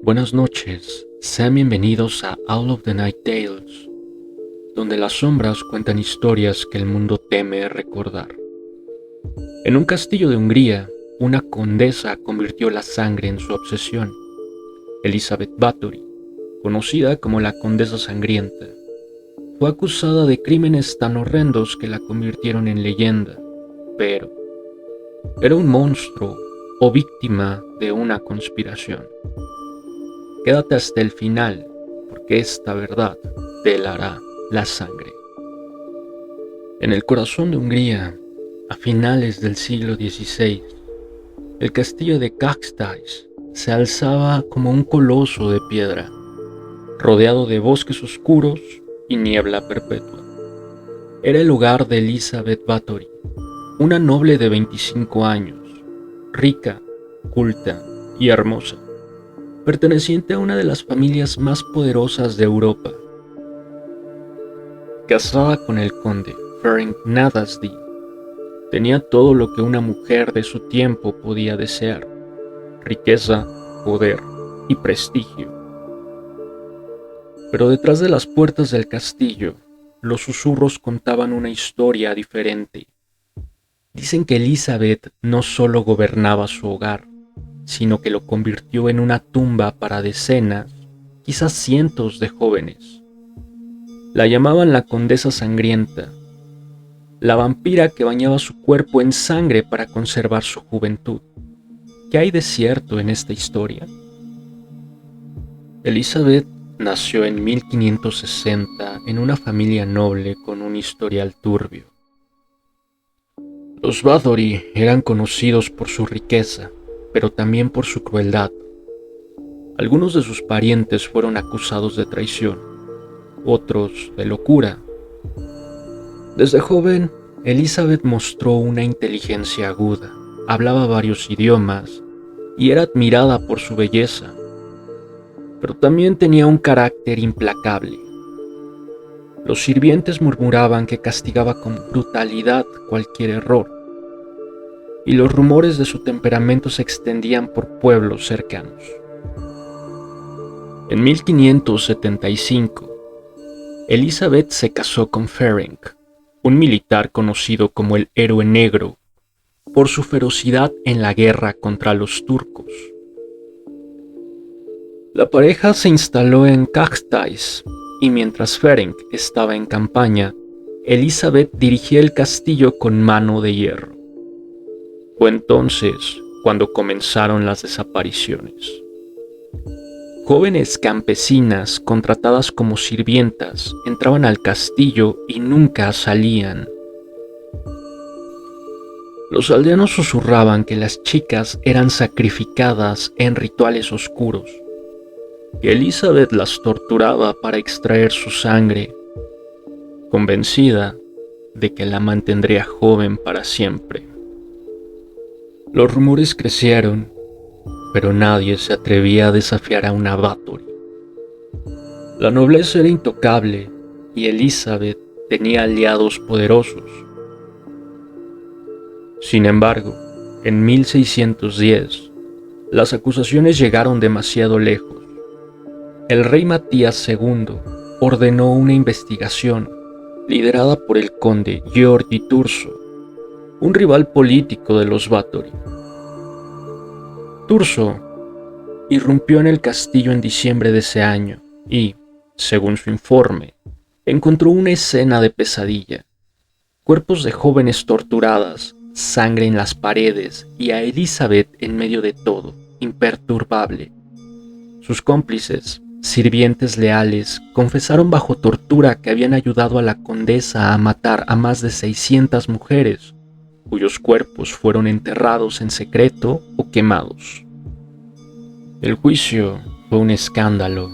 Buenas noches, sean bienvenidos a All of the Night Tales, donde las sombras cuentan historias que el mundo teme recordar. En un castillo de Hungría, una condesa convirtió la sangre en su obsesión. Elizabeth Bathory, conocida como la Condesa Sangrienta, fue acusada de crímenes tan horrendos que la convirtieron en leyenda, pero era un monstruo o víctima de una conspiración. Quédate hasta el final, porque esta verdad te helará la sangre. En el corazón de Hungría, a finales del siglo XVI, el castillo de Kastály se alzaba como un coloso de piedra, rodeado de bosques oscuros y niebla perpetua. Era el hogar de Elizabeth Bathory, una noble de 25 años, rica, culta y hermosa, perteneciente a una de las familias más poderosas de Europa. Casada con el conde Ferenc Nadasdy, tenía todo lo que una mujer de su tiempo podía desear: riqueza, poder y prestigio. Pero detrás de las puertas del castillo, los susurros contaban una historia diferente. Dicen que Elizabeth no solo gobernaba su hogar, sino que lo convirtió en una tumba para decenas, quizás cientos de jóvenes. La llamaban la Condesa Sangrienta, la vampira que bañaba su cuerpo en sangre para conservar su juventud. ¿Qué hay de cierto en esta historia? Elizabeth nació en 1560 en una familia noble con un historial turbio. Los Bathory eran conocidos por su riqueza, pero también por su crueldad. Algunos de sus parientes fueron acusados de traición, otros de locura. Desde joven, Elizabeth mostró una inteligencia aguda, hablaba varios idiomas y era admirada por su belleza, pero también tenía un carácter implacable. Los sirvientes murmuraban que castigaba con brutalidad cualquier error, y los rumores de su temperamento se extendían por pueblos cercanos. En 1575, Elizabeth se casó con Ferenc, un militar conocido como el Héroe Negro, por su ferocidad en la guerra contra los turcos. La pareja se instaló en Kastály, y mientras Ferenc estaba en campaña, Elizabeth dirigía el castillo con mano de hierro. Fue entonces cuando comenzaron las desapariciones. Jóvenes campesinas contratadas como sirvientas entraban al castillo y nunca salían. Los aldeanos susurraban que las chicas eran sacrificadas en rituales oscuros, que Elizabeth las torturaba para extraer su sangre, convencida de que la mantendría joven para siempre. Los rumores crecieron, pero nadie se atrevía a desafiar a una Bathory. La nobleza era intocable y Elizabeth tenía aliados poderosos. Sin embargo, en 1610, las acusaciones llegaron demasiado lejos. El rey Matías II ordenó una investigación liderada por el conde György Thurzo, un rival político de los Bathory. Thurzo irrumpió en el castillo en diciembre de ese año y, según su informe, encontró una escena de pesadilla: cuerpos de jóvenes torturadas, sangre en las paredes y a Elizabeth en medio de todo, imperturbable. Sus cómplices, sirvientes leales, confesaron bajo tortura que habían ayudado a la condesa a matar a más de 600 mujeres, cuyos cuerpos fueron enterrados en secreto o quemados. El juicio fue un escándalo.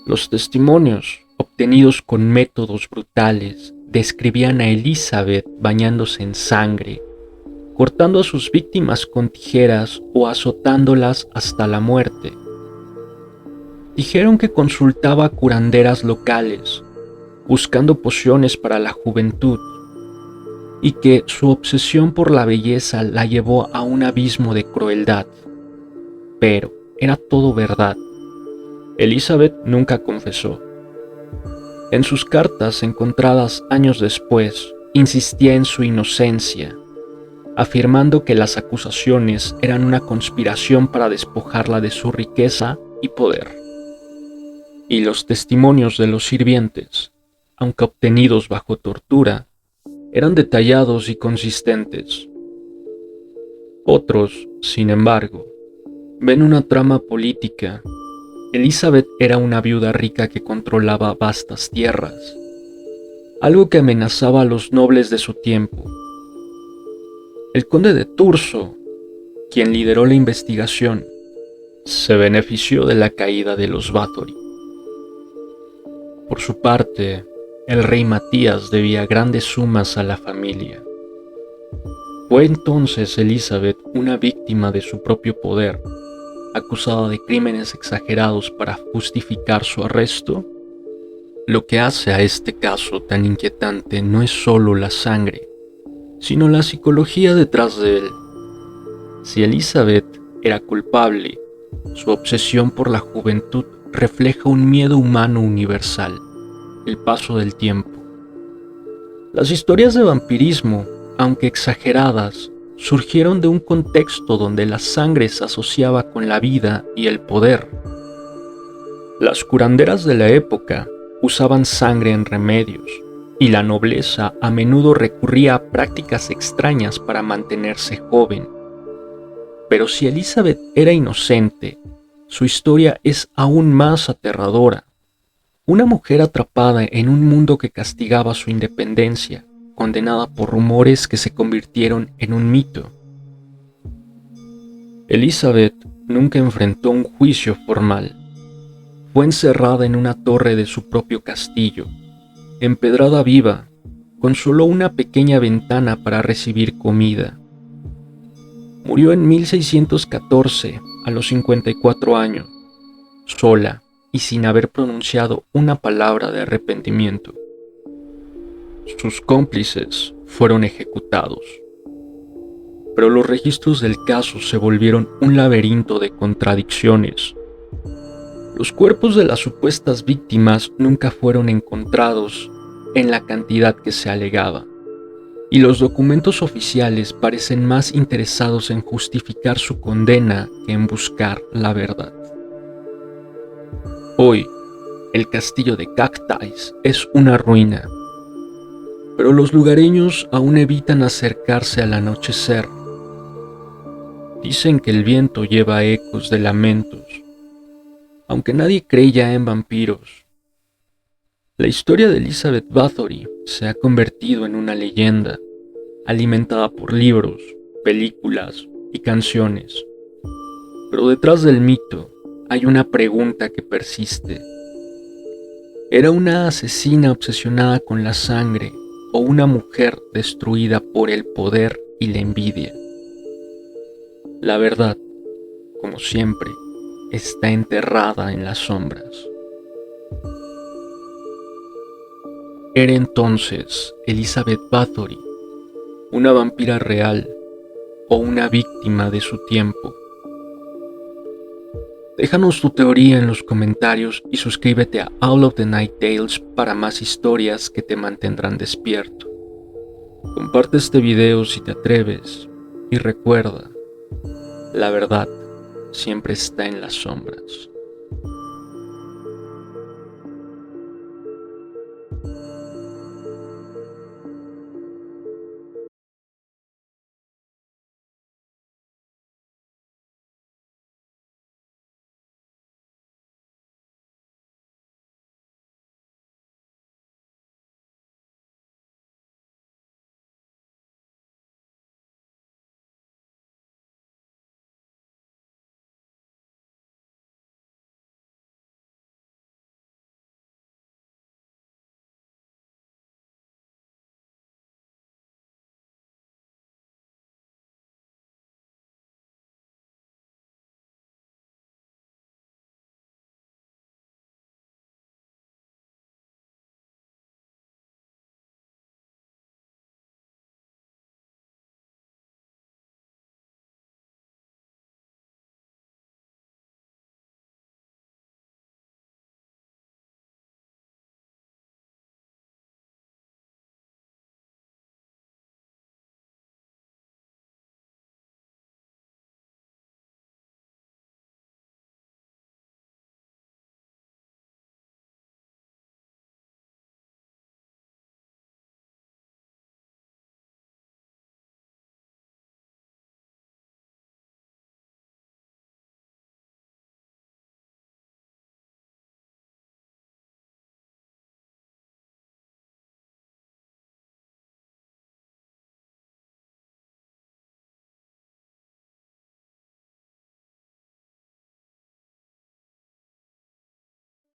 Los testimonios, obtenidos con métodos brutales, describían a Elizabeth bañándose en sangre, cortando a sus víctimas con tijeras o azotándolas hasta la muerte. Dijeron que consultaba a curanderas locales, buscando pociones para la juventud, y que su obsesión por la belleza la llevó a un abismo de crueldad. Pero era todo verdad. Elizabeth nunca confesó. En sus cartas encontradas años después, insistía en su inocencia, afirmando que las acusaciones eran una conspiración para despojarla de su riqueza y poder. Y los testimonios de los sirvientes, aunque obtenidos bajo tortura, eran detallados y consistentes. Otros, sin embargo, ven una trama política. Elizabeth era una viuda rica que controlaba vastas tierras, algo que amenazaba a los nobles de su tiempo. El conde de Thurso, quien lideró la investigación, se benefició de la caída de los Bathory. Por su parte, el rey Matías debía grandes sumas a la familia. ¿Fue entonces Elizabeth una víctima de su propio poder, acusada de crímenes exagerados para justificar su arresto? Lo que hace a este caso tan inquietante no es solo la sangre, sino la psicología detrás de él. Si Elizabeth era culpable, su obsesión por la juventud refleja un miedo humano universal, el paso del tiempo. Las historias de vampirismo, aunque exageradas, surgieron de un contexto donde la sangre se asociaba con la vida y el poder. Las curanderas de la época usaban sangre en remedios, y la nobleza a menudo recurría a prácticas extrañas para mantenerse joven. Pero si Elizabeth era inocente, su historia es aún más aterradora. Una mujer atrapada en un mundo que castigaba su independencia, condenada por rumores que se convirtieron en un mito. Elizabeth nunca enfrentó un juicio formal. Fue encerrada en una torre de su propio castillo, empedrada viva, con solo una pequeña ventana para recibir comida. Murió en 1614, a los 54 años, sola y sin haber pronunciado una palabra de arrepentimiento. Sus cómplices fueron ejecutados, pero los registros del caso se volvieron un laberinto de contradicciones. Los cuerpos de las supuestas víctimas nunca fueron encontrados en la cantidad que se alegaba, y los documentos oficiales parecen más interesados en justificar su condena que en buscar la verdad. Hoy, el castillo de Cactais es una ruina, pero los lugareños aún evitan acercarse al anochecer. Dicen que el viento lleva ecos de lamentos, aunque nadie cree ya en vampiros. La historia de Elizabeth Bathory se ha convertido en una leyenda, alimentada por libros, películas y canciones. Pero detrás del mito hay una pregunta que persiste. ¿Era una asesina obsesionada con la sangre o una mujer destruida por el poder y la envidia? La verdad, como siempre, está enterrada en las sombras. ¿Era entonces Elizabeth Bathory una vampira real o una víctima de su tiempo? Déjanos tu teoría en los comentarios y suscríbete a Owl of the Night Tales para más historias que te mantendrán despierto. Comparte este video si te atreves y recuerda, la verdad siempre está en las sombras.